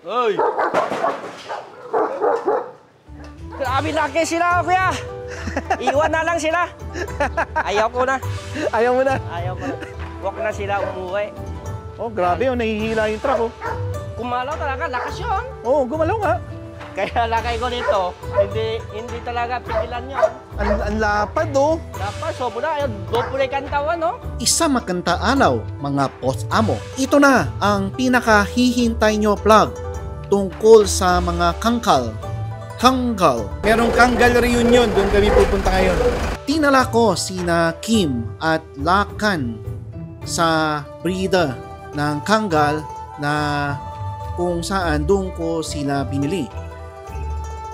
Uy! Grabe laki sila, kuya! Iwan na lang sila. Ayaw ko na. Ayaw mo na? Ayaw ko na. Huwag na sila umuwi. Oh, grabe oh, nahihila yung truck oh. Kumalaw talaga, lakas yun. Oo, gumalaw nga. Kaya lakay ko nito, hindi talaga pigilan yun. Ang lapad oh. Dapat, sobra, doble kantawan, no? Isa makanta alaw, mga post amo. Ito na ang pinakahihintay nyo vlog tungkol sa mga kangkal. Kangkal. Merong Kanggal reunion, doon kami pupunta ngayon. Tinala ko sina Kim at Lakan sa breeder ng kanggal na kung saan doon ko sila binili.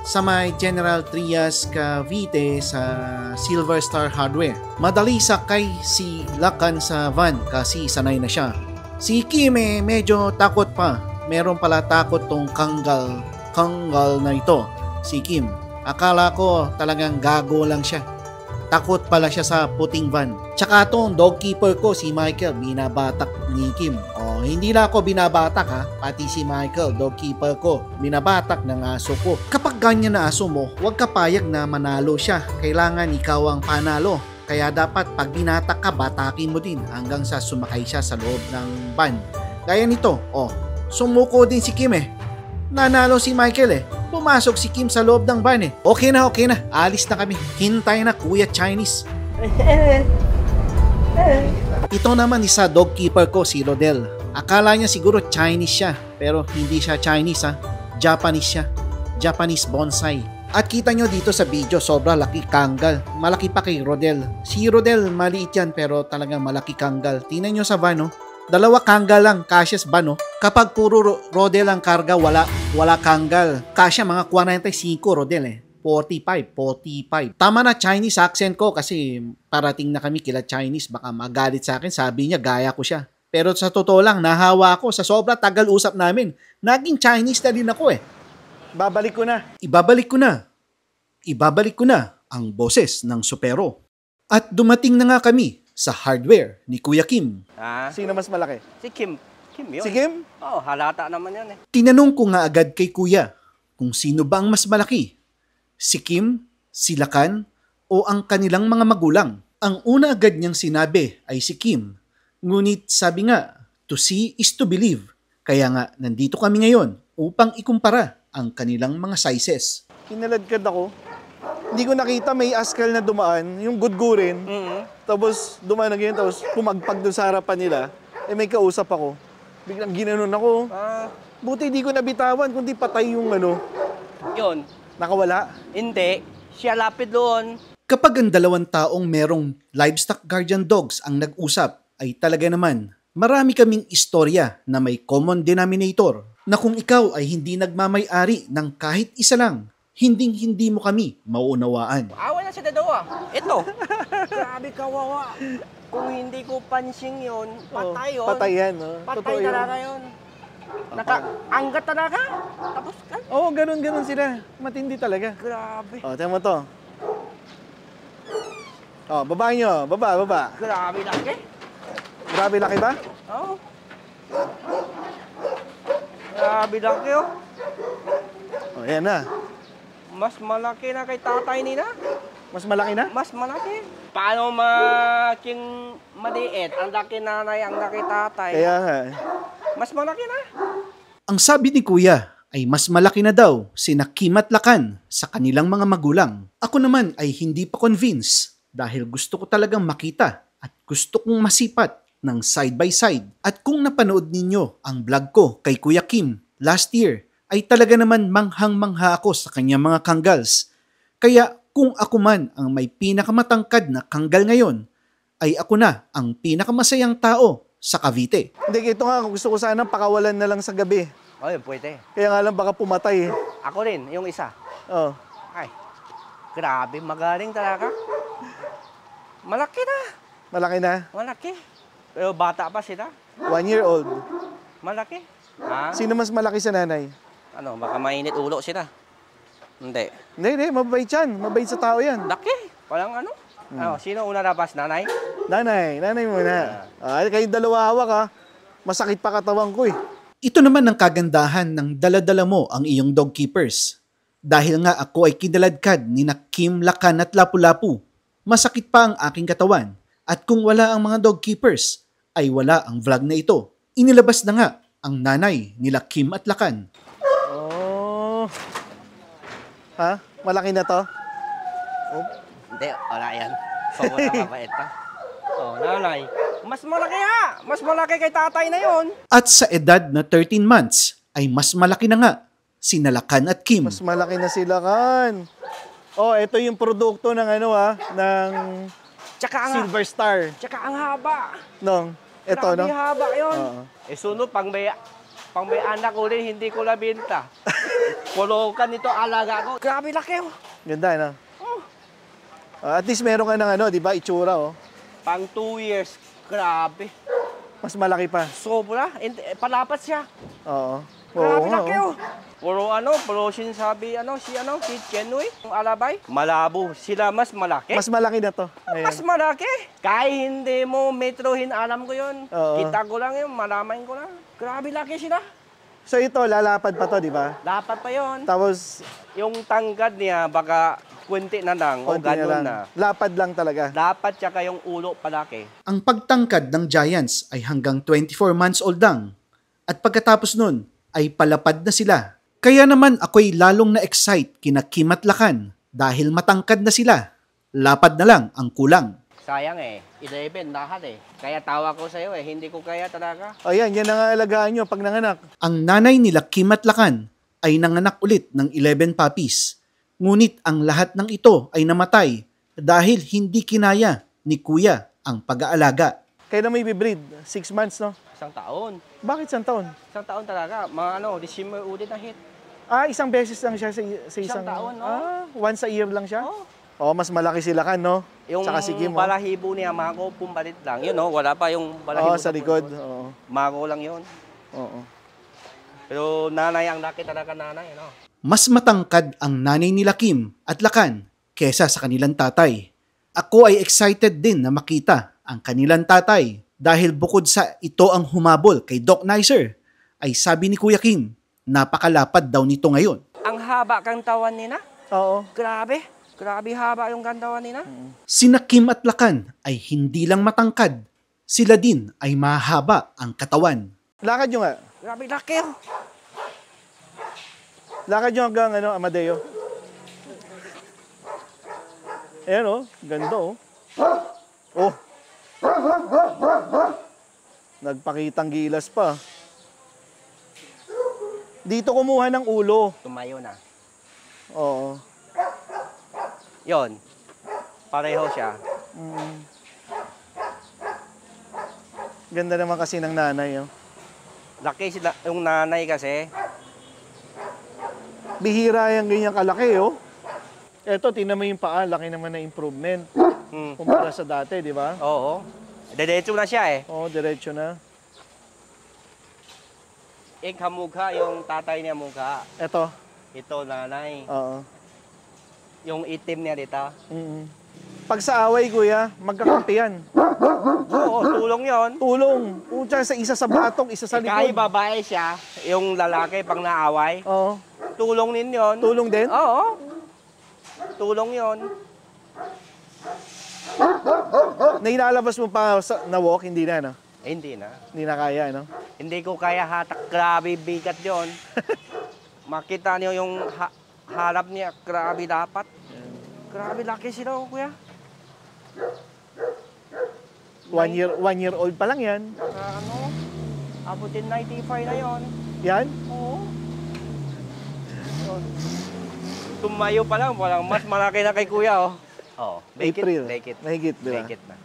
Sa may General Trias Cavite sa Silver Star Hardware. Madali sakay si Lakan sa van kasi sanay na siya. Si Kim medyo takot pa. Meron pala takot tong kanggal na ito. Si Kim. Akala ko talagang gago lang siya. Takot pala siya sa puting van. Tsaka tong dog keeper ko, si Michael, binabatak ni Kim. Oh, hindi na ako binabatak ha. Pati si Michael, dog keeper ko, binabatak ng aso ko. Kapag ganyan na aso mo, huwag ka payag na manalo siya. Kailangan ikaw ang panalo. Kaya dapat pag binatak ka, batakin mo din hanggang sa sumakay siya sa loob ng van. Gaya nito, oh, sumuko din si Kim Nanalo si Michael Pumasok si Kim sa loob ng van Okay na. Alis na kami. Hintay na, Kuya Chinese. Ito naman isa dog keeper ko, si Rodel. Akala niya siguro Chinese siya. Pero hindi siya Chinese Japanese siya. Japanese bonsai. At kita nyo dito sa video, sobra laki kanggal. Malaki pa kay Rodel. Si Rodel, maliit yan pero talagang malaki kanggal. Tingnan nyo sa van Dalawa kanggal lang, kasyas ba Kapag puro Rodel ang karga, wala kanggal. Kasya mga 45 Rodel 45. Tama na Chinese accent ko kasi parating na kami kila Chinese. Baka magalit sa akin, sabi niya gaya ko siya. Pero sa totoo lang, nahawa ako sa sobra tagal usap namin. Naging Chinese na din ako Babalik ko na. Ibabalik ko na ang boses ng Supero. At dumating na nga kami sa hardware ni Kuya Kim. Sino mas malaki? Si Kim. Kim yun. Si Kim? Oo, halata naman yan Tinanong ko nga agad kay Kuya kung sino ba ang mas malaki. Si Kim, si Lakan, o ang kanilang mga magulang. Ang una agad niyang sinabi ay si Kim. Ngunit sabi nga, to see is to believe. Kaya nga, nandito kami ngayon upang ikumpara ang kanilang mga sizes. Kinaladkad ako. Hindi ko nakita may askal na dumaan, yung gudgurin. Tapos dumaan na ganyan, tapos pumagpag dun sa harapan nila. May kausap ako. Biglang ginanon ako. Buti di ko nabitawan, kundi patay yung Yun. Nakawala? Hindi. Siya lapid doon. Kapag ang dalawang taong merong livestock guardian dogs ang nag-usap, ay talaga naman, marami kaming istorya na may common denominator na kung ikaw ay hindi nagmamay-ari ng kahit isa lang, hinding-hindi mo kami mauunawaan. Awa na si Dadawa. Ito. Grabe kawawa. Kung hindi ko pansing yun, patay yun. Patay yan. Patay talaga yun. Nakaanggat talaga. Tapos ka. Oo, ganun sila. Matindi talaga. Grabe. Tingnan mo to. Baba nyo. Baba. Grabe laki. Grabe laki ba? Oo. Grabe laki Yan na. Mas malaki na kay tatay nila. Mas malaki na? Mas malaki. Paano making maliit? Ang laki nanay, ang laki tatay. Kaya nga. Mas malaki na. Ang sabi ni Kuya ay mas malaki na daw sina Kim at Lakan sa kanilang mga magulang. Ako naman ay hindi pa convinced dahil gusto ko talagang makita at gusto kong masipat ng side by side. At kung napanood ninyo ang vlog ko kay Kuya Kim last year, ay talaga naman manghang-mangha ako sa kanyang mga kanggals. Kaya kung ako man ang may pinakamatangkad na kanggal ngayon, ay ako na ang pinakamasayang tao sa Cavite. Hindi, ito nga, gusto ko sana pakawalan na lang sa gabi. Yun, pwede. Kaya nga lang baka pumatay Ako rin, yung isa. Oh. Ay, grabe, magaling talaga. Malaki na. Malaki na? Malaki. Pero bata pa sila. 1 year old. Malaki. Sino mas malaki sa nanay? Baka mainit ulo sila. Hindi. Hindi, mabait yan. Mabait sa tao yan. Laki. Parang sino una labas? Nanay? Nanay muna. Kayong dalawa hawak Masakit pa katawan ko Ito naman ang kagandahan ng dala-dala mo ang iyong dog keepers. Dahil nga ako ay kinaladkad ni na Kim, Lakan at Lapu-Lapu, masakit pa ang aking katawan at kung wala ang mga dog keepers, ay wala ang vlog na ito. Inilabas na nga ang nanay nila Kim at Lakan. Oh. Ha? Malaki na to? Hindi, wala yan. Sobrang mabait na. Oh, nanay. Mas malaki ha! Mas malaki kay tatay na yon. At sa edad na 13 months, ay mas malaki na nga sina Lakan at Kim. Mas malaki na sila kan. Oh, ito yung produkto ng ano ng Tsaka ang, Silver Star. tsaka ang haba. No, ito Grabe no. haba yun. Oo. Sunod, pang may anak ko rin, hindi ko labinta. Pulukan ito, alaga ko. Grabe laki oh. Ganda no. Oh. At least meron ka ng ano, 'di ba? Itsura oh. Pang 2 years. Grabe. Mas malaki pa. Sobra. Palapat siya. Oo. Grabe Oo, laki oo. oh. Puro sinasabi si Chenoy, yung alabay. Malabo. Sila mas malaki. Mas malaki na to. Ngayon. Mas malaki. Kahit hindi mo metrohin, alam ko yun. Oo. Kita ko lang yun, malamain ko lang. Grabe laki sila. So ito, lalapad pa to, di ba? Dapat pa yun. Tapos, Yung tangkad niya, baka kunti na lang o konti na ganun lang. na. Lapad lang talaga. Dapat tsaka yung ulo palaki. Ang pagtangkad ng Giants ay hanggang 24 months old lang. At pagkatapos nun, ay palapad na sila. Kaya naman ako'y lalong na-excite kina Kim at Lakan dahil matangkad na sila. Lapad na lang ang kulang. Sayang 11 lahat Kaya tawa ko sa'yo hindi ko kaya talaga. O yan ang alagaan nyo pag nanganak. Ang nanay nila Kim at Lakan ay nanganak ulit ng 11 puppies. Ngunit ang lahat ng ito ay namatay dahil hindi kinaya ni Kuya ang pag-aalaga. Kailan may bibreed? 6 months, no? 1 taon. Bakit 1 taon? 1 taon talaga. Mga December ulit na hit. Isang beses lang siya sa isang... Isang taon, no? Once a year lang siya? Oh. Oh, mas malaki sila kan, no? Yung Tsaka si Kim, balahibo niya, mako, pumbalit lang. Yun, no? Wala pa yung balahibo. sa likod. Oo. Mako lang yun. Oo. Pero nanay ang laki talaga nanay, no? Mas matangkad ang nanay nila Kim at Lakan kesa sa kanilang tatay. Ako ay excited din na makita ang kanilang tatay dahil bukod sa ito ang humabol kay Doc Nicer, ay sabi ni Kuya Kim, napakalapad daw nito ngayon. Ang haba kang tawan nila. Oo. Grabe. Grabe haba yung kantawan nila. Sina Kim at Lakan ay hindi lang matangkad, sila din ay mahaba ang katawan. Lakad nyo nga. Grabe laki oh. Lakad nyo hanggang Amadeo. Ayan oh. Ganda oh. Oh. Nagpakitang gilas pa. Dito kumuha ng ulo. Tumayo na. Oo. Yon. Pareho siya. Ganda naman kasi ng nanay oh. Laki sila yung nanay kasi. Bihira yung ganyan kalaki oh. Eto, tingnan mo yung paa. Laki naman na improvement. Kumpara sa dati, di ba? Oo. Diretso na siya Oo, diretso na. Kamukha yung tatay niya mukha. Eto. Ito nanay. Oo. Yung itim niya dito. Pag sa away, kuya, magkakampihan. Oo, tulong yon. Tulong. Pucha, sa isa sa batok, isa sa Kahit likod. babae siya, yung lalaki pang naaway, Oo. tulong din yon. Tulong din? Oo. Tulong yon. Nailalabas mo pa na walk, hindi na, no? Hindi na. Hindi na kaya, no? Hindi ko kaya hatak. Grabe bigat yon. Makita niyo yung harap niya. Grabe dapat. Grabe laki sila, kuya. 1 year old pa lang yan. Abutin 95 na yon. Yan? Oo. Tumayo pa lang, mas malaki na kay kuya, oh. Oh, April. Make it. Mahigit, di ba? Make it na.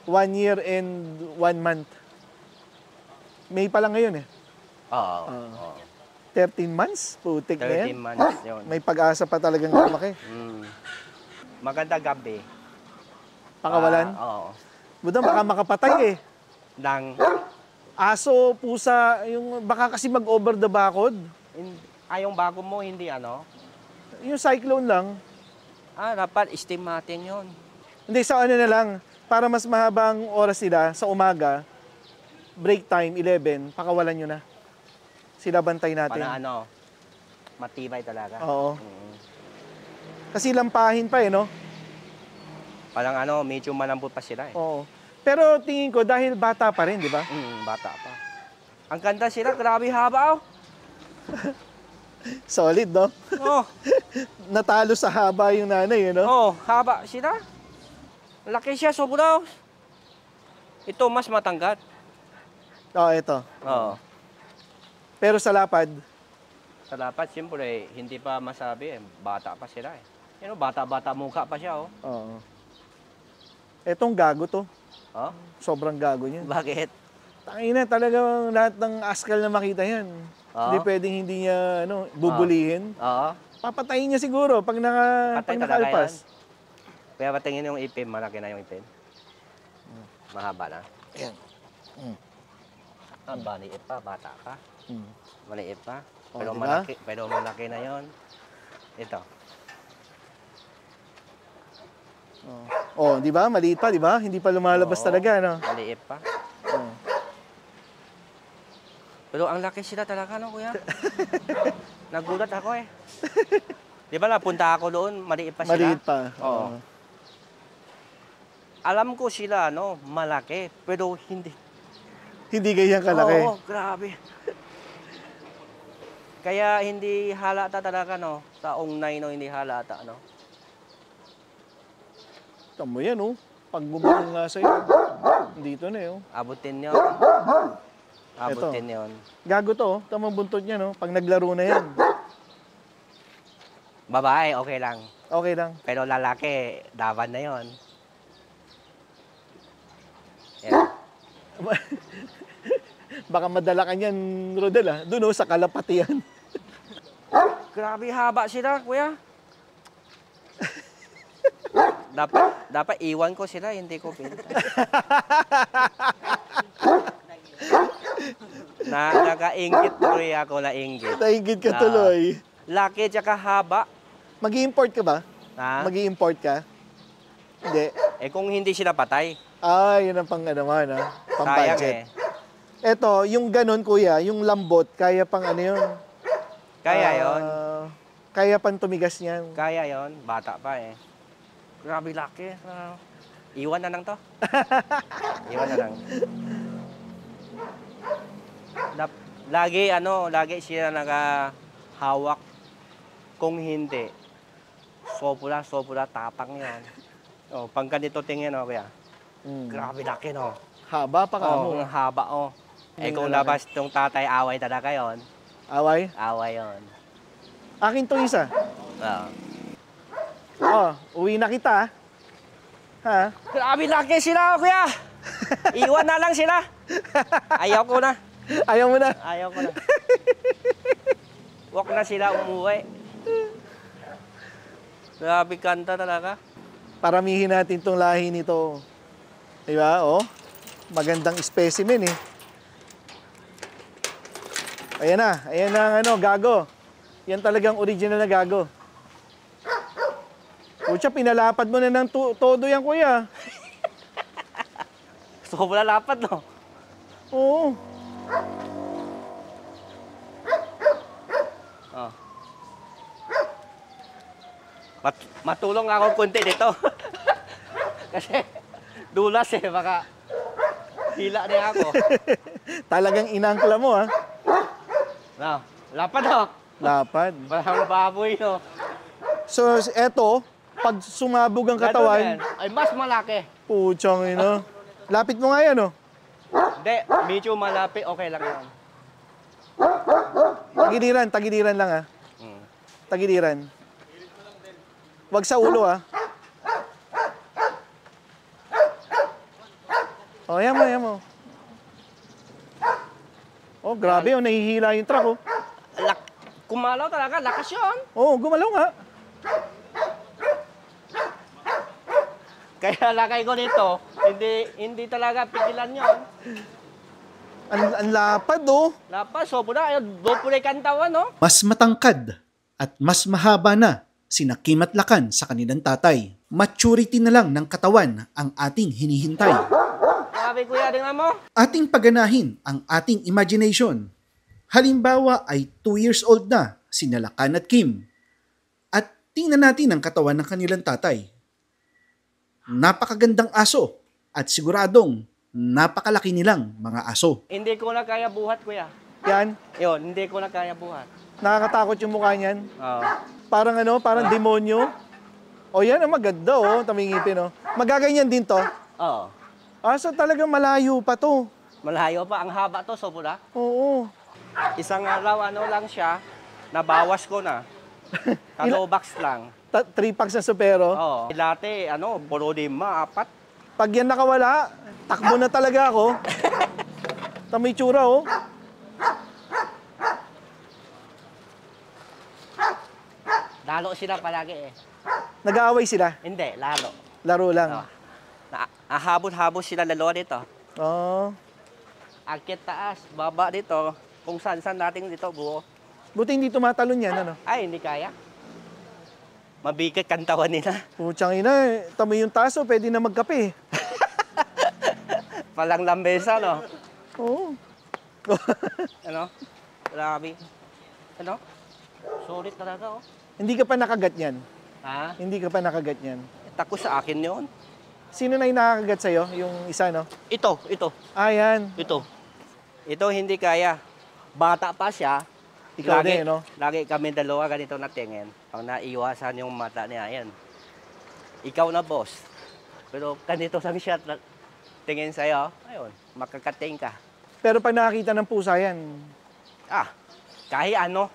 1 year and 1 month. May pa lang ngayon eh. Oo. 13 months? Putik na yan. 13 months yun. May pag-asa pa talagang lumaki. Maganda gabi. Pakawalan? Oo. Buda, baka makapatay eh. Nang, Aso, pusa, yung baka kasi mag-over the bakod. yung bago mo, hindi ano? Yung cyclone lang. Dapat estimatin yun. Hindi, sa ano na lang, para mas mahabang oras nila sa umaga, break time, 11, pakawalan nyo na. Sinabantay natin. Para ano, matibay talaga. Oo. Mm. Kasi lampahin pa no? Parang ano, medyo malambot pa sila eh. Oo. Pero tingin ko, dahil bata pa rin, di ba? Bata pa. Ang ganda sila, grabe haba oh. Solid, no? Oh, Natalo sa haba yung nanay, no? oh, haba sila. Laki siya, sobra. Ito mas matanggat. Oo, ito. Oo. Pero sa lapad, Sa dapat, siyempre, hindi pa masabi eh. Bata pa sila eh. You know, bata-bata mukha pa siya oh. oo. Etong gago to. Oh? Sobrang gago niya. Bakit? Tangina, talagang lahat ng askal na makita yan. Oo. Hindi pwedeng hindi niya bubulihin. Oo. Papatayin niya siguro pag, Patay pag talaga nakalpas. Kaya patingin yung ipin, malaki na yung ipin. Mahaba na. Ayan. Maliit pa, bata ka. Mm. Maliit pa. Oh, Pero diba? malaki na yon. Ito. Oh, di ba? Maliit pa, di ba? Hindi pa lumalabas Oo, talaga, no? Maliit pa. Oh. Pero ang laki sila talaga, no, kuya? Nagulat ako eh. Di ba napunta ako doon, maliit pa sila? Maliit pa. Oo. Alam ko sila, no, malaki, pero hindi. Hindi ganyan kalaki. Oo, grabe. Kaya hindi halata talaga, no, sa ungnay, no, hindi halata, no. Tamo yan, oh. Pagbubukong nga sa'yo. Dito na, oh. Abutin yun. Abutin yun. Gago to, oh. Tamang buntot niya, no? Pag naglaro na yan. Babae, okay lang. Okay lang. Pero lalaki, daban na yon. Yan. Baka madala ka niyan, Rodel, ah. Doon, oh, sa kalapati yan. Grabe haba sila, kuya. dapat iwan ko sila, hindi ko pinta. Nakaingit tuloy ako, nainggit. Naingit ka tuloy. Laki tsaka haba. Mag-i-import ka ba? Ha? Mag-i-import ka? Hindi. Eh kung hindi sila patay, Ah, yun ang pang ano man, ah. Pang sayang budget. eh. Eto, yung ganun, kuya, yung lambot, kaya pang ano yun? Kaya yon. Kaya pang tumigas niyan. Kaya yon. Bata pa eh. Grabe laki. Iwan na lang to. Iwan na lang. Lagi sila nakahawak. Kung hindi, sopula, tapang yan. Oh, pang ganito tingin, oh, kuya. Grabe laki, no? Haba pa ka Oh, mo. ang haba, oh. Eh Hindi kung na labas tong tatay, away talaga yon. Away? Away yon. Akin to isa. Oh. Oh, uwi na kita. Ha? Grabe laki sila, kuya. Iwan na lang sila. Ayaw ko na. Ayaw mo na. Ayaw ko na. Huwag na sila umuwi. Grabe kanta talaga. Paramihin natin tong lahi nito. Diba? Oh, magandang specimen eh. Ayan na ang ano, gago. Yan talagang original na gago. Pucha, pinalapad mo na ng todo yan, kuya. Sobra lapad, no? Oo. Oh. Matulong ako konti dito. Kasi dulas eh, baka hila niya ako. Talagang inangkla mo, ha? No, lapad, no? Lapad. Parang baboy, no? So, eto, pag sumabog ang katawan, Ganun yan. Ay, mas malaki. puchang ino. Lapit mo nga yan, oh. Hindi, medyo malapit, okay lang yan. Tagiliran lang, ha? Hmm. Tagiliran. Wag sa ulo, ha? Oh, yan mo. Oh, grabe, oh, nahihila yung truck, oh. Kumalaw talaga, lakas yun. Oh, gumalaw nga. Kaya lakay ko dito, hindi talaga pigilan yun. Ang lapad, oh. Lapas, sobra, dopo na kantawan, no? Mas matangkad at mas mahaba na sina Kim at Lakan sa kanilang tatay. Maturity na lang ng katawan ang ating hinihintay. Sabi kuya, tingnan mo. Ating paganahin ang ating imagination. Halimbawa ay 2 years old na sina Lakan at Kim. At tingnan natin ang katawan ng kanilang tatay. Napakagandang aso at siguradong napakalaki nilang mga aso. Hindi ko na kaya buhat, kuya. Yan. Yun, hindi ko na kaya buhat. Nakakatakot yung mukha niyan. Oo. Parang ano, parang demonyo. O yan, ang maganda oh, tamingipin oh. Magaganyan din to. Oo. So talagang malayo pa to. Malayo pa. Ang haba to, sobra. Oo. Isang araw, ano lang siya, nabawas ko na. Box lang. 3 packs na supero. Oo. Dati, puro 5, 4. Pag yan nakawala, takbo na talaga ako. Tama yung tsura oh. Lalo sila palagi eh. Nag-aaway sila. Hindi, lalo. Laro lang. Oo. Habot-habot sila dalawa dito. Oo. Akit taas, baba dito. Kung saan-saan natin dito, buo. Buti hindi tumatalon yan, ano? Ay, hindi kaya. Mabigat kantawan nila. Putsang ina, tama yung taso, pwede na magkape. Palang lambesa, no? Oo. Ano? Grabe. Ano? Sulit talaga, oh. Hindi ka pa nakagat yan. Ha? Hindi ka pa nakagat yan. Tako sa akin yun. Sino na yung nakakagat sa'yo? Yung isa, no? Ito. Yan. Ito hindi kaya. Bata pa siya. Ikaw din, no? Lagi kami dalawa ganito na tingin. Pag naiwasan yung mata niya, yan. Ikaw na, boss. Pero ganito lang siya tingin sa'yo. Ayun, makakating ka. Pero pag nakakita ng pusa yan, Kahit ano.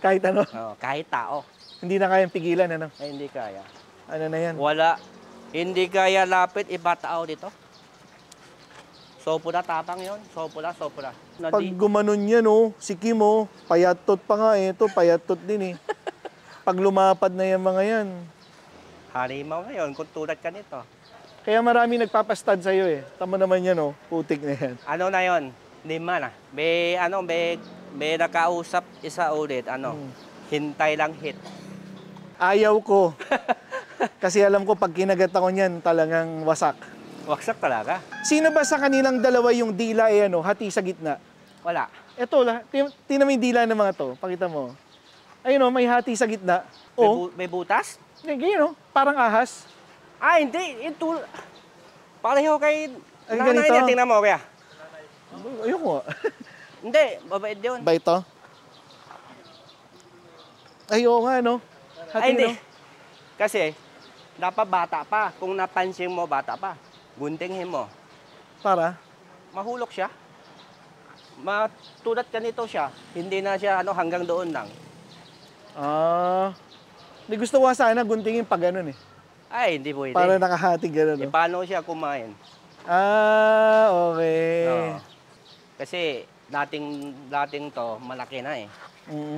kahit ano, Kahit tao. hindi na kayang pigilan, ano? Ay, hindi kaya. Ano na yan? Wala. Hindi kaya lapit, iba tao dito. Sopula, tapang yon. Sopula. Pag gumanon yan, oh, si Kim, oh, payatot pa nga eh. Ito, payatot din eh. Pag lumapad na yung mga yan. Halimaw na yun, kung tulad ka nito. Kaya marami nagpapastad sa'yo eh. Tama naman yan, oh. Putik na yan. Ano na yon? 5 na. May nakausap isa ulit, hintay lang hit. Ayaw ko. Kasi alam ko, pag kinagat ako niyan, talagang wasak. Waksak talaga. Sino ba sa kanilang dalawa yung dila eh, hati sa gitna? Wala. Ito, tingnan mo yung dila ng mga to. Pakita mo. Ayun, oh, may hati sa gitna. Oh, May butas? ganyan, oh. Parang ahas. Hindi. Ito. Pareho kay Ay, nanay ganito? niya. Tingnan mo, kaya. Ayoko. Hindi. Babait yun. Ba ito? Ay, oo nga, no? Hati, Hindi. no? Kasi, dapat bata pa. Kung napansin mo, bata pa. Guntingin mo. Para? Mahulok siya. Matulad ka nito siya. Hindi na siya hanggang doon lang. Di gusto ko sana guntingin pa ganun eh. Ay, hindi pwede. Para nakahati ganun, no? Paano siya kumain? Okay. Oo. Kasi, dating to, malaki na eh.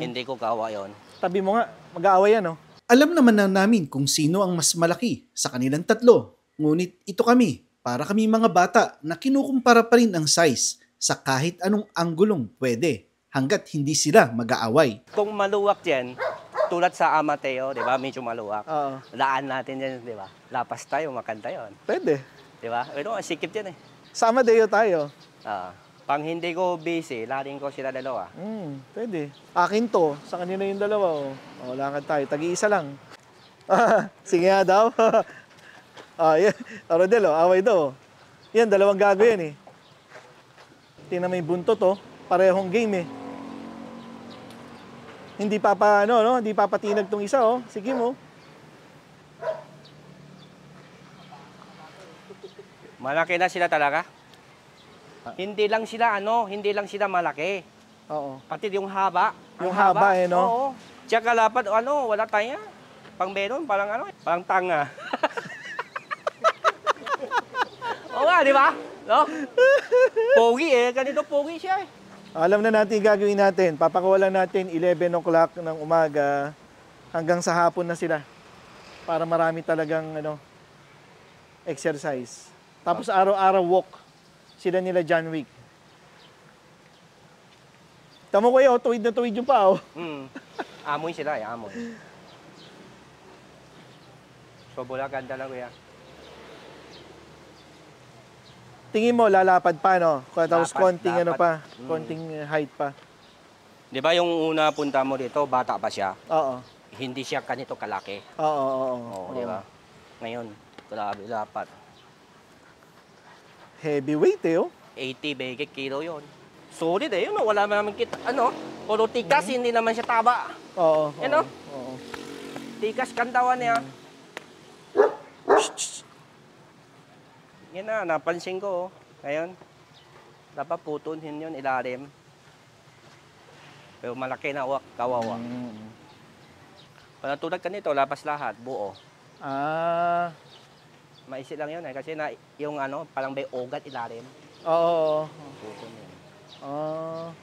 Hindi ko gawa yon. Tabi mo nga, mag-aaway yan, no? Alam naman na namin kung sino ang mas malaki sa kanilang tatlo. Ngunit ito kami, para kami mga bata na kinukumpara pa rin ang size sa kahit anong anggulong pwede hanggat hindi sila mag-aaway. Kung maluwak yan, tulad sa Amateo, di ba? Medyo maluwak. Oo. Daan natin yan, di ba? Lapas tayo, makanta yon. Pwede. Di ba? Pero sikip yan eh. Sama Deo tayo. Pang hindi ko busy, laring ko sila dalawa. Pwede. Akin to, sa kanila yung dalawa, oh. Lakad tayo. Tag-iisa lang. Sige nga daw. Yan. Rodel, away daw. Yan, dalawang gago yan eh. Tingnan mo yung buntot, oh. Parehong game eh. Hindi hindi papatinag tong isa, oh. Sige mo. Malaki na sila talaga. Hindi lang sila malaki. Oo. Pati yung haba. Yung haba eh, no? Oo. Tsaka lapad, wala tayo. Pang meron, parang tanga. Oo nga, di ba? No? Pogi eh, ganito pogi siya eh. Alam na natin yung gagawin natin. Papakawalan natin 11 o'clock ng umaga hanggang sa hapon na sila. Para marami talagang exercise. Tapos araw-araw walk. Sila nila John Wick. Tama ko yun, tuwid na tuwid yung pao. Amoy sila eh, amoy. So, ganda lang kuya. Tingin mo, lalapad pa, no? Tapos Lapad, konting lapad. pa, konting height pa. Di ba yung una punta mo dito, bata pa siya? Oo. Hindi siya ganito kalaki. Oo. Oo, di ba? Ngayon, grabe, dapat. Heavyweight eh, oh. 80 bege kilo yon. Solid eh, yun, wala naman kita, puro tikas, hindi naman siya taba. Oo. Yan, Oo. Tikas kantawan niya. Yan na, napansin ko. Ngayon, dapat putunin yun, ilalim. Pero malaki na kawawa. Pag ka nito, lapas lahat, buo. Ah. Maisi lang yun eh, kasi na, yung parang may ugat ilalim. Oo. Putol yun. Ah.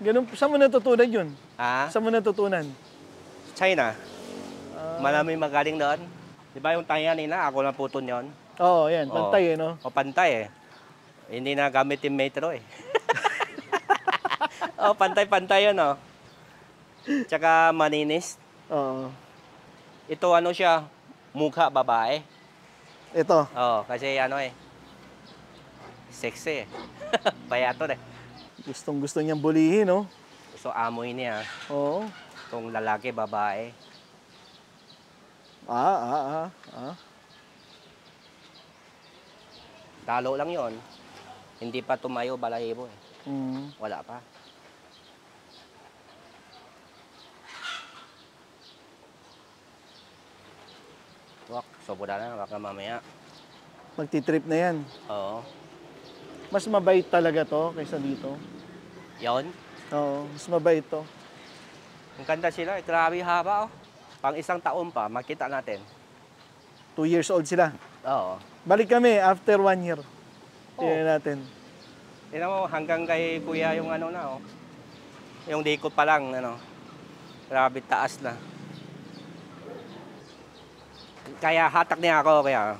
Ganun, saan mo natutunan yun? Ha? Saan mo natutunan? China. Malaming magaling doon. Di ba yung tayo nila, ako na puton yun? Oo, yan. Pantay no? O pantay eh. Hindi na gamit yung metro eh. Pantay-pantay yun Tsaka maninis. Oo. Ito siya, mukha babae. Ito. Kasi sexy eh. Payato eh. Gustong-gusto niyang bulihin, no? Gusto amoy niya. Oo. Itong lalaki, babae. Talo lang yon. Hindi pa tumayo balahibo eh. Wala pa. Wak, sobra na, baka mamaya. Magti-trip na yan. Oo. Mas mabait talaga to kaysa dito. Yon. Oo, mas mabait to. Ang ganda sila, grabe haba Pang isang taon pa, makita natin. 2 years old sila. Oo. Balik kami after 1 year. Tingnan natin. Tingnan mo, hanggang kay kuya yung Yung likod pa lang, Grabe taas na. Kaya hatak niya ako, kaya.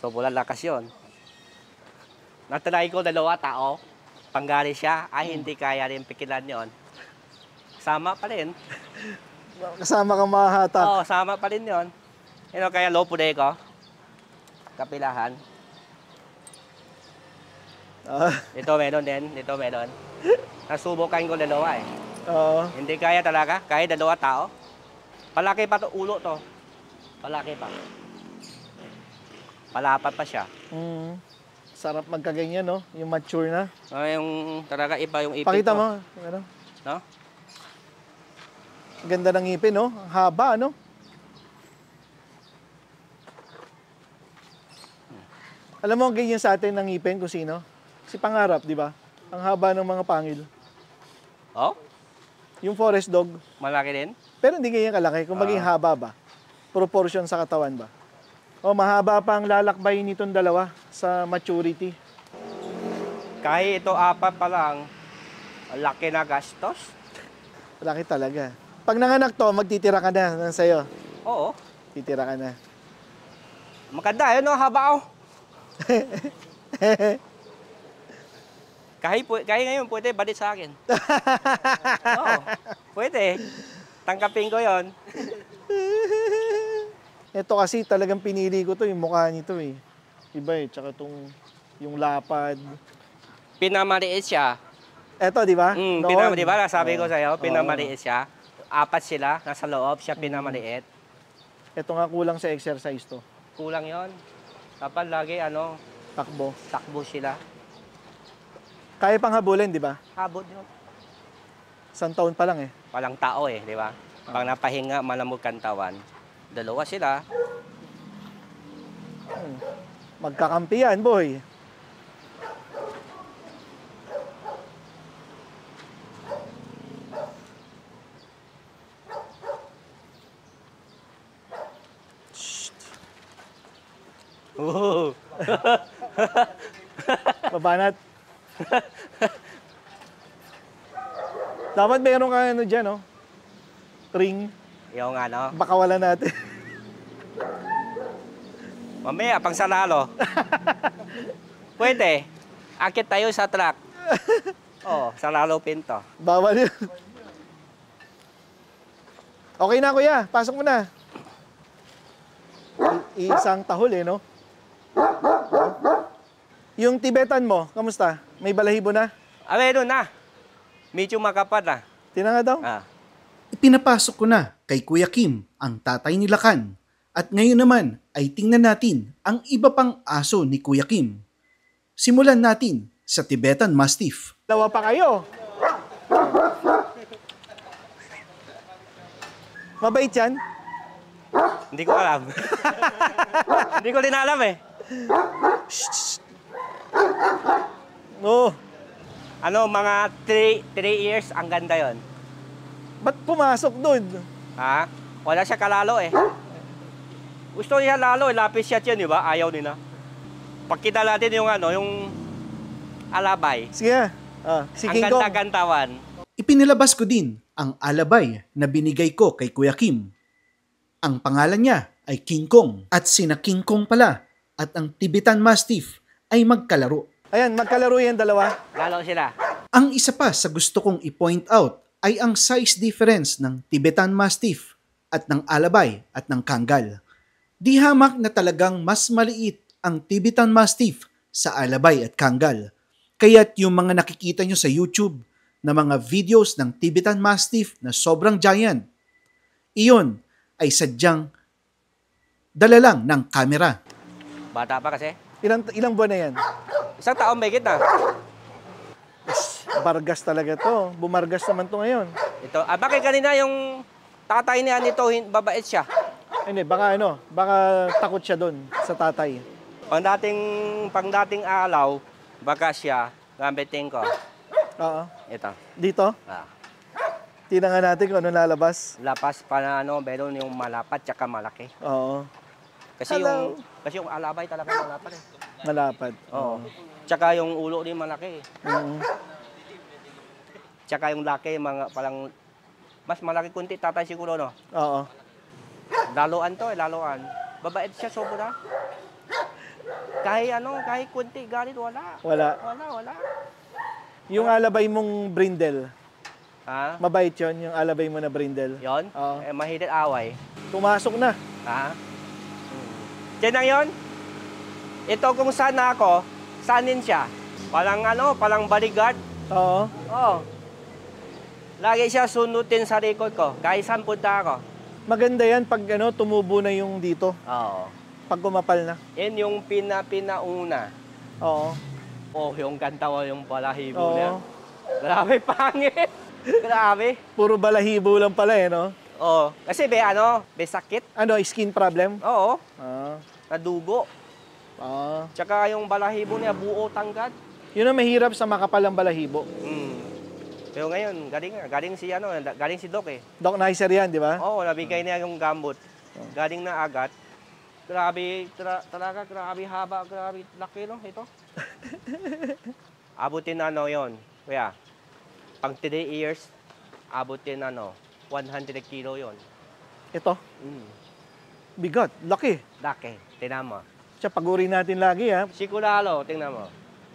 So, wala lakas yun. Natalay ko 2 tao. Panggali siya, hindi kaya rin pikilan yon. Sama pa rin. Kasama kang mahahatak. Oo, sama pa rin yon. Kaya low pude ko. Kapilahan. Ito meron din, dito meron. Nasubukan ko 2 eh. Oo. Hindi kaya talaga, kaya 2 tao. Palaki pa to ulo to. Palaki pa. Palapat pa siya. Sarap magkaganyan, no? Yung mature na. Yung talaga iba yung ipin. Pakita ko. mo. Ano? No? Ganda ng ipin, no? Ang haba, no? Alam mo, ganyan sa atin ng ipin kung sino? Si Pangarap, di ba? Ang haba ng mga pangil. Oh? Yung forest dog. Malaki din? Pero hindi ganyan kalaki. Kung maging haba ba? Proportion sa katawan ba? Mahaba pa ang lalakbay nitong 2 sa maturity. Kahit ito 4 pa lang, laki na gastos. Laki talaga. Pag nanganak to, magtitira ka na ng sayo. Oo. Titira ka na. Maganda, haba kahit ngayon, pwede balik sa akin. Oo, pwede. Tangkapin ko yon. Ito kasi talagang pinili ko to, yung mukha nito eh. Iba tsaka yung lapad. Pinamaliit siya. Eto, di ba? Di ba? Sabi ko sa'yo, pinamaliit siya. 4 sila, nasa loob, siya pinamaliit. Ito nga kulang sa exercise to. Kulang yon. Dapat lagi, takbo sila. Kaya pang habulin, di ba? Habot yun. 1 taon pa lang eh. Walang tao eh, di ba? Pag napahinga, malamog kantawan. 2 sila. Magkakampi yan, boy. Babanat. Dapat meron ka dyan, no? Ring. Yung Baka wala natin. Mamaya, pang salalo. Pwede. Akit tayo sa truck. Salalo pinto. Bawal yun. Okay na, kuya. Pasok mo na. Isang tahol, no? Yung Tibetan mo, kamusta? May balahibo na? Meron na. Medyo makapal na. Tingnan nga daw. Ipinapasok ko na kay Kuya Kim ang tatay ni Lakan. At ngayon naman ay tingnan natin ang iba pang aso ni Kuya Kim. Simulan natin sa Tibetan Mastiff. Dalawa pa kayo. Mabait yan? Hindi ko alam. Hindi ko din alam eh. Oo. Ano, mga 3 years, ang ganda yon. Ba't pumasok doon? Ha? Wala siya kalalo eh. Gusto niya lalo, lapis siya yun, di ba? Ayaw nila. Pagkita natin yung ano, yung alabay. Sige. Si Ang King Kong. ganda-gantawan. Ipinilabas ko din ang alabay na binigay ko kay Kuya Kim. Ang pangalan niya ay King Kong at sina King Kong pala at ang Tibetan Mastiff ay magkalaro. Ayan, magkalaro yan dalawa. Lalo sila. Ang isa pa sa gusto kong i-point out ay ang size difference ng Tibetan Mastiff at ng alabay at ng Kangal. Di hamak na talagang mas maliit ang Tibetan Mastiff sa alabay at Kangal. Kaya't yung mga nakikita nyo sa YouTube na mga videos ng Tibetan Mastiff na sobrang giant, iyon ay sadyang dala lang ng kamera. Bata pa kasi. Ilang buwan na yan? Isang taon may na. Bargas talaga to. Bumargas naman to ngayon. Ito, bakit kanina yung tatay niya nito, babait siya? Hindi, baka takot siya doon sa tatay. Pang dating alaw, baka siya, gamitin ko. Oo. Ito. Dito? Tingnan nga natin kung ano lalabas. Lapas pa na ano, meron yung malapat tsaka malaki. Oo. Kasi yung alabay talaga malapad eh. Malapad. Oo. Tsaka yung ulo din malaki. Tsaka yung laki, mga parang mas malaki kunti tatay siguro, no? Oo. Laluan to, laluan. Babait siya sobra. Kahit kunti galit, wala. Wala. Wala. Yung alabay mong brindle, Ha? mabait yun, yung alabay mo na brindle. Yon? Oo. Mahilit away. Pumasok na. Ha? Diyan lang yun? Ito kung saan na ako, sanin siya. Palang bodyguard. Oo. Oo. Lagi siya sunutin sa likod ko, kahit saan punta ako. Maganda yan pag tumubo na yung dito. Oo. Pag kumapal na. Yan yung pinauna. Oo. Oh, yung kantawa, yung balahibo Oo. niya. Grabe, pangit. Grabe. Puro balahibo lang pala no? Oo. Kasi may sakit. Skin problem? Oo. Ah. Nadugo. Ah. Tsaka yung balahibo niya, buo tanggad. Yun ang mahirap sa makapalang balahibo. Pero ngayon, galing si Doc eh. Doc Nicer yan, di ba? Oo, nabigay niya yung gambot. Galing na agad. Grabe, talaga, grabe haba, grabe laki, no, ito. Abutin yon. Kuya, pang 3 years, abutin 100 kilo yon. Ito, bigat, laki. Laki, tingnan mo. Siya, paguri natin lagi ha. Sigurado, tingnan mo.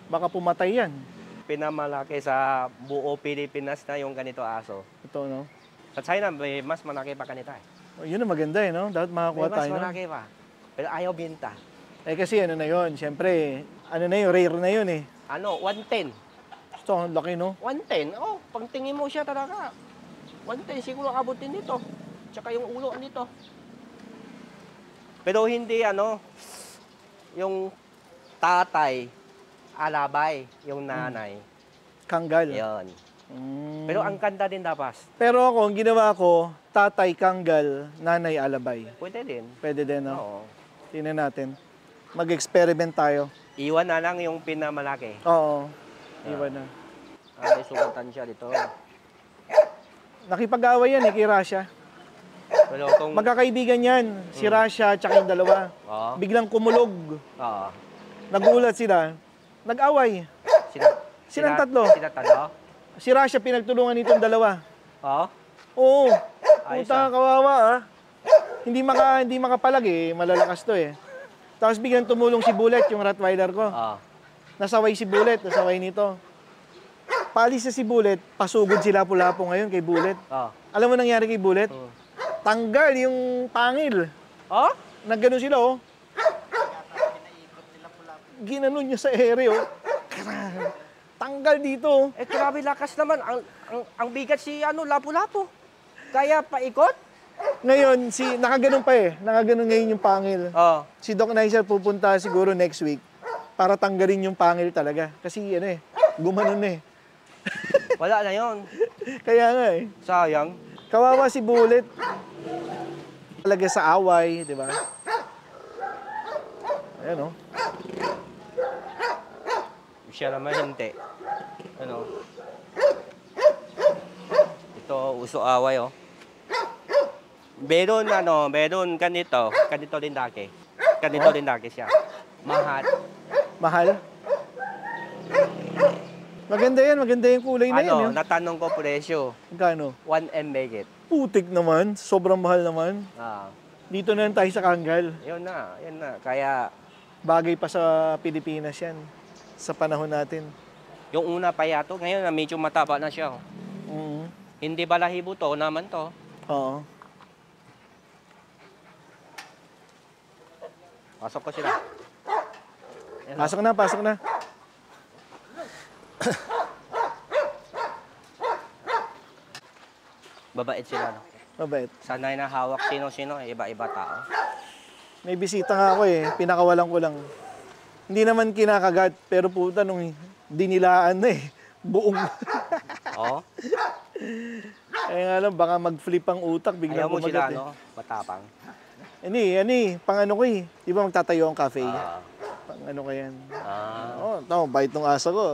Baka pumatay yan. Pinamalaki sa buo Pilipinas na yung ganito aso. Ito, no? Sa China, may mas malaki pa kanita eh. Oh, yun ang maganda no? Dapat makakuha May mas tayo, no? malaki pa. Pero ayaw binta. Kasi na yun, siyempre, na yun, rare na yun eh. 110. Ito, ang laki, no? 110. Oh, pag tingin mo siya talaga. 110 siguro abutin dito. Tsaka yung ulo dito. Pero hindi yung tatay, alabay, yung nanay. Kanggal. Yon. Pero ang ganda din dapat. Pero ako, ang ginawa ko, tatay kanggal, nanay alabay. Pwede din. Pwede din, no? Oo. Tingnan natin. Mag-experiment tayo. Iwan na lang yung pinamalaki. Oo. Iwan na. May sugatan siya dito. Nakipag-away yan kay Rasha. Pero kung... Magkakaibigan yan. Si Rasha at yung dalawa. Oo. Biglang kumulog. Oo. Nagulat sila. Nag-away. Silang tatlo. Sila tatlo? Si Rasha pinagtulungan nitong dalawa. Oo. Oo. Ayos, Puta, kawawa Hindi makapalag malalakas to Tapos biglang tumulong si Bullet, yung Rottweiler ko. Oo. Nasaway si Bullet, nasaway nito. Palis na si Bullet, pasugod si Lapu-Lapu ngayon kay Bullet. Oo. Alam mo nangyari kay Bullet? Tanggal yung pangil. Oh? Nagganon sila ginanon niya sa ere, oh. Tanggal dito. Eh, grabe lakas naman. Ang bigat si Lapu-Lapu. Kaya paikot? Ngayon, nakaganon pa eh. Nakaganon ngayon yung pangil. Oo. Si Doc Nicer pupunta siguro next week para tanggalin yung pangil talaga. Kasi gumanon na eh. Wala na yon. Kaya nga eh. Sayang. Kawawa si Bullet. Talaga sa away, di ba? Ayan, oh. Siya naman hindi. Ito, uso away, oh. Meron ganito din daki. Ganito din daki siya. Mahal. Mahal? Maganda yung kulay na yan. Natanong ko presyo. Magkano? 1M megit. Putik naman, sobrang mahal naman. Dito na lang tayo sa Kangal. Yun na. Kaya, bagay pa sa Pilipinas yan. Sa panahon natin. yung una payato, ngayon na medyo mataba na siya. Hindi balahibo to, naman to. Oo. Pasok ko sila. Pasok na. Babait sila, no? Mabait. Sanay na hawak sino-sino, iba-iba tao. May bisita nga ako eh, pinakawalan ko lang. Hindi naman kinakagat, pero puta nung dinilaan na eh. Buong. Oo. Kaya nga lang, baka mag-flip ang utak, biglang Ayaw mo sila, kumagat eh. matapang. Pang ano ko eh. Di ba magtatayo ang cafe? Pang ano ka yan. Tama, bait ng aso ko.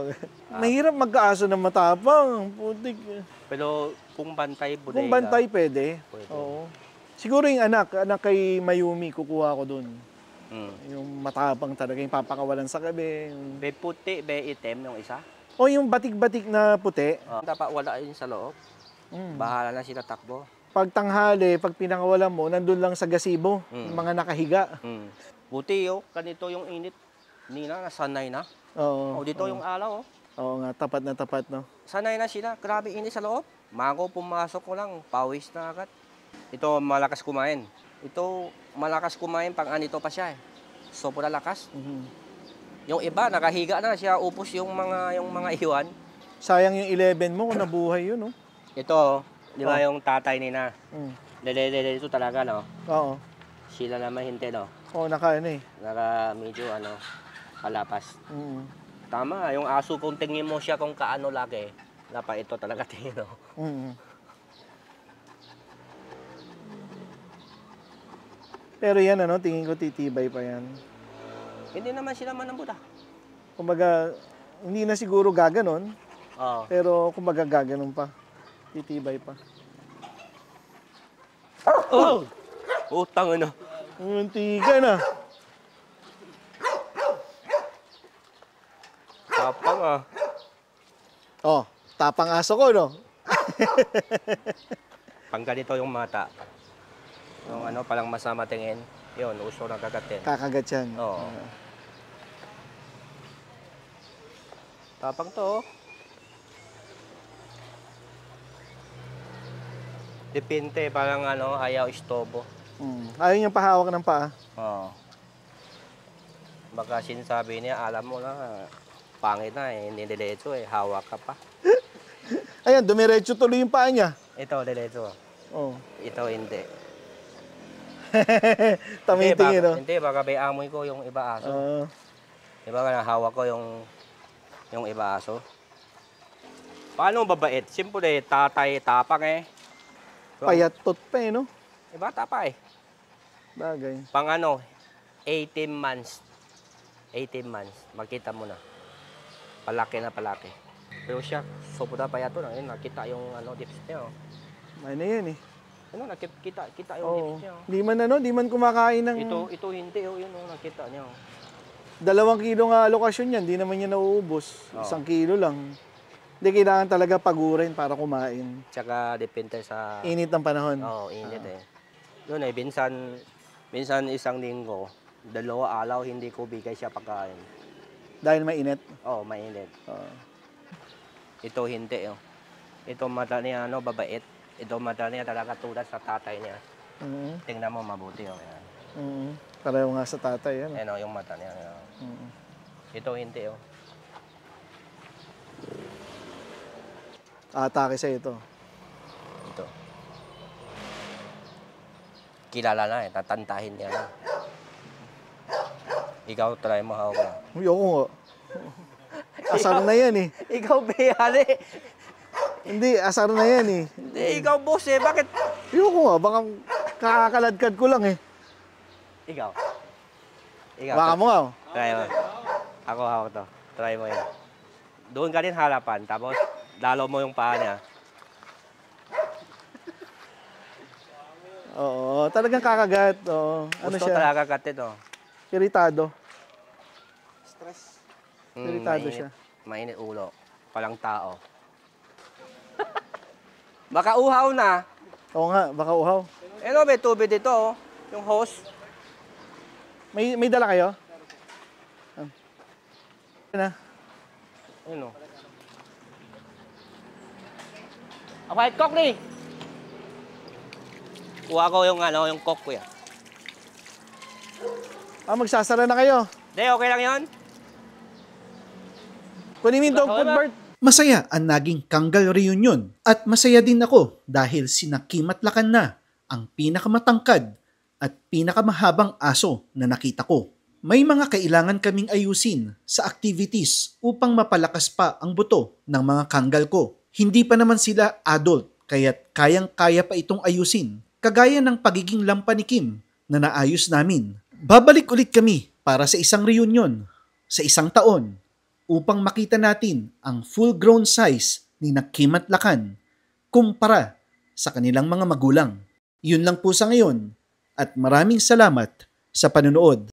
Mahirap magkaaso na matapang. Putik. Pero kung bantay, bodega. Kung bantay, pwede. Oo. Siguro yung anak kay Mayumi, kukuha ko dun. Yung matapang talaga, yung papakawalan sa gabi. May puti, may itim yung isa. O yung batik-batik na puti. Dapat wala yun sa loob. Bahala na sila takbo. Pag tanghali, pag pinakawalan mo, nandun lang sa gazebo, yung mga nakahiga. Buti ganito yung init. Nina, nasanay na. Oo. Dito yung alaw, Oo nga, tapat na tapat, no? Sanay na sila. Grabe init sa loob. Mago, pumasok ko lang. Pawis na agad. Ito, malakas kumain. Ito, malakas kumain pang anito pa siya eh. Sobrang lakas. Yung iba, nakahiga na siya. Upos yung mga iwan. Sayang yung 11 mo kung nabuhay yun, no? Ito, di ba yung tatay nina? Lele ito talaga, no? Oo. Sila naman hindi, no? Oo, naka Medyo, kalapas. Tama, yung aso kung tingin mo siya kung kaano laki, dapat ito talaga tingin, no? Pero yan, tingin ko titibay pa yan. Hindi naman sila manambuta. Kumbaga, hindi na siguro gaganon. Oo. Pero kumbaga gaganon pa. Titibay pa. Oh! Utang Muntikan na. Tapang Tapang aso ko, no? Pang ganito yung mata. Yung palang masama tingin. Yun, uso ng kagatin. Kakagat yan. Oo. Tapang to. Depende, parang ayaw istobo. Ayaw niyang pahawak ng paa. Oo. Baka sinasabi niya, alam mo na, pangit na hindi diretso hawak ka pa. Ayan, dumiretso tuloy yung paa niya. Ito, diretso. Oo. Ito, hindi. Tamitingin, no? Hindi, baka may amoy ko yung iba aso. Diba, hawak ko yung iba aso. Paano babait? Siyempre, tatay, tapang Payatot pa no? Iba, tapay. Bagay. Pang 18 months. 18 months. Makita mo na. Palaki na palaki. Pero siya, sobrang payato na. Yun, nakita yung dips niya. Ano yan eh. Nakita yung dips niya. Di man kumakain ng... Ito hindi. Yun, nakita niya. 2 kilo nga alokasyon yan. Di naman niya nauubos. 1 kilo lang. Hindi kailangan talaga pagurin para kumain. Tsaka depende sa... Init ng panahon. Oo, init Yun minsan isang linggo, 2 alaw, hindi ko bigay siya pagkain. Dahil mainit? Oo, mainit. Ito hindi. Ito mata niya, babait. Ito mata niya talaga tulad sa tatay niya. Tingnan mo mabuti. Pareho nga sa tatay. Yan yung mata niya. Ito hindi, oh. Atake sa ito. Ito. Kilala na eh, tatantahin niya na. Ikaw, try mo hawak na. Uy, ako nga. Asar na yan eh. Ikaw, beyali. Hindi, asar na yan eh. Hindi, ikaw, boss eh. Bakit? Ayoko nga, baka kakakaladkad ko lang eh. Ikaw. Ikaw. Baka mo nga. Oh. Try mo. Ako hawak to. Try mo yun. Doon ka din harapan, tapos dalaw mo yung paa niya. Oo, talagang kakagat. Oo. Ano Gusto siya? talaga katit, oh. Iritado. Stress. Iritado siya. Mainit ulo. Palang tao. Baka uhaw na. Oo nga, baka uhaw. Ano, may tubig dito, oh. Yung hose. May dala kayo? Na. Ano? White cock ni. Kuha ko yung ano, yung cock ko yan. Magsasara na kayo. Hindi, okay lang yun? Kunin mo yung dog food, Bart. Masaya ang naging Kangal reunion at masaya din ako dahil sina Kim at Lakan na ang pinakamatangkad at pinakamahabang aso na nakita ko. May mga kailangan kaming ayusin sa activities upang mapalakas pa ang buto ng mga Kangal ko. Hindi pa naman sila adult kaya't kayang-kaya pa itong ayusin kagaya ng pagiging lampa ni Kim na naayos namin. Babalik ulit kami para sa isang reunion sa isang taon upang makita natin ang full-grown size ni na Kim at Lakan kumpara sa kanilang mga magulang. Yun lang po sa ngayon at maraming salamat sa panonood.